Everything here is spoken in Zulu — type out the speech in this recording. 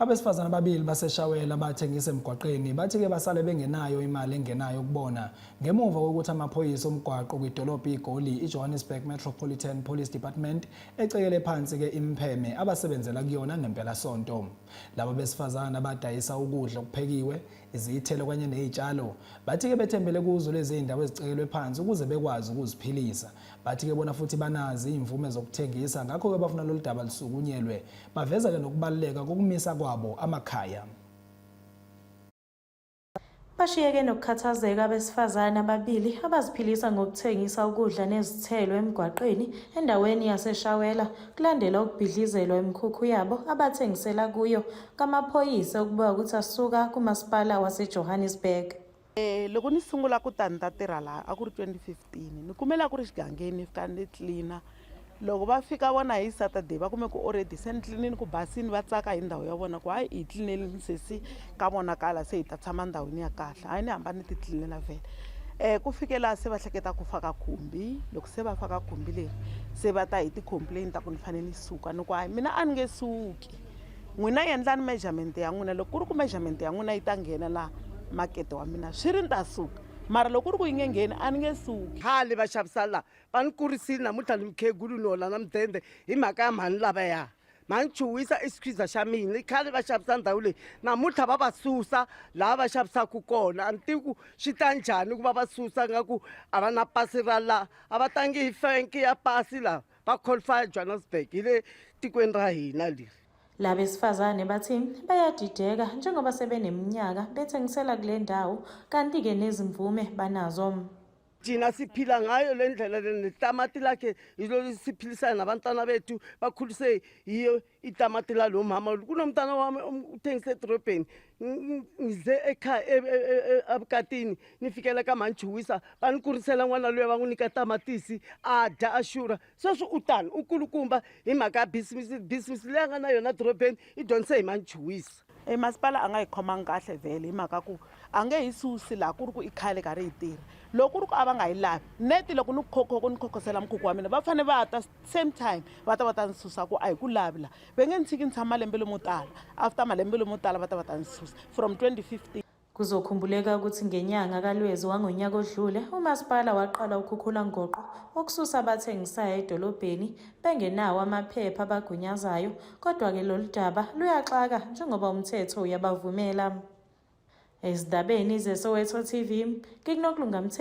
Abesifazana ababili baseshawela bathengisa emgwaqeni bathi-ke basale bengenayo imali engenayo ukubona ngemuva kokuthi amaphoyisa omgwaqo kwidolobha iGoli iJohannesburg Metropolitan Police Department ecekele phansi-ke impheme abasebenzela kuyona ngempelasonto. Laba besifazana badayisa ukudla okuphekiwe, izithelo kanye nezitshalo. Bathi-ke bethembele kuzo lezi zindawo ezicekelwe phansi ukuze bekwazi ukuziphilisa. Bathi-ke bona futhi banazi imvume zokuthengisa, ngakho-ke bafuna lolu daba lisukunyelwe. Baveza-ke nokubaluleka kokumisa kwabo amakhaya. Bashiyeke nokukhathazeka abesifazana ababili abaziphilisa ngokuthengisa ukudla nezithelo emgwaqeni endaweni yaseshawela kulandela ukubhidlizelwa imikhukhu yabo abathengisela kuyo kamaphoyisa ukuba ukuthi asuka kumasipala waseJohannesburg. Loko ni sungula ku ta ni ta tirha laha a ku ri 2015 ni kumela ku ri xigangeni ni fika ni tlilina. Loko va fika vona hi Saturday va kume ku already se ni tlilinini ku basini va tsaka hi ndhawu ya vona ku hayi hi tlilineli sesi ka vonakala se hi ta tshama ndhawini ya kahle, hayi ni hamba ni ti tlilinela vhele. Ku fike laha se va hleketa ku faka khumbi, loko se va faka khumbi leri se va ta hi ti-complain ta ku ni fanele ni suka ni ku hayi mina a ni nge suki, n'wina endlani measurement ya n'wina, loko ku ri ku measurement ya n'wina yi ta nghena laha makete wa mina swi ri ni ta suka, mara loko ku ri ku yi nge ngheni a ni nge suki. Khale va xavisa laha va ni kurisile namuntlha ni mukhegulu ni hola na mudende hi mhaka ya mhani lavaya ma ni chuhisa isikhiza xa mina. Khale va xavisa ndhawu leyi namuntlha va va susa laha va xavisaka kona, a ni tivi ku swi ta njhani ku va va susa nga ku a va na pasi ra laha a va tangi hi fenki ya pasi laha va qualify Johannesburg hi le tikweni ra hina leri. Labesifazane bathi bayadideka njengoba sebeneminyaka bethengisela kule ndawo kanti-ke nezimvume banazo. Thina siphila ngayo le ndlela netamati lakhe yilo siphilisana nabantwana bethu bakhulise yiyo itamati lalo mama. Kunomntana wami uthengise edorobheni ngize ekhaya abukatini nifikela ka manchuwisa va ni kurisela n'wana loyi va n'wi nyika tamatisi a dya a xurha. Sweswi u tani u kulukumba hi mhaka ya business leyi a nga na yona dorobeni i dyondzise hi manchuwisa. Masipala a nga hi khomangi kahle vhele hi mhaka ku a nge hi susi laha ku ri ku i khale karhi hi tirha. Loko ku ri ku a va nga yi lavi neti loko ni khokhosela mukhukhu wa mina va fanele va ta same time va ta ni susa ku a hi ku lavi laha va nge ni tshiki ni tshama malembe lomo tala, after malembe lomo tala va ta ni susa from 2015. Kuzokhumbuleka ukuthi ngenyanga kaLwezi wangonyaka odlule umasipala waqala ukukhukhula ngoqo okususa abathengisayo edolobheni bengenawo amaphepha abagunyazayo, kodwa-ke lolu daba luyaxaka njengoba umthetho uyabavumela. Ezindabeni zeSoweto TV, ngikuNokulunga Mthembu.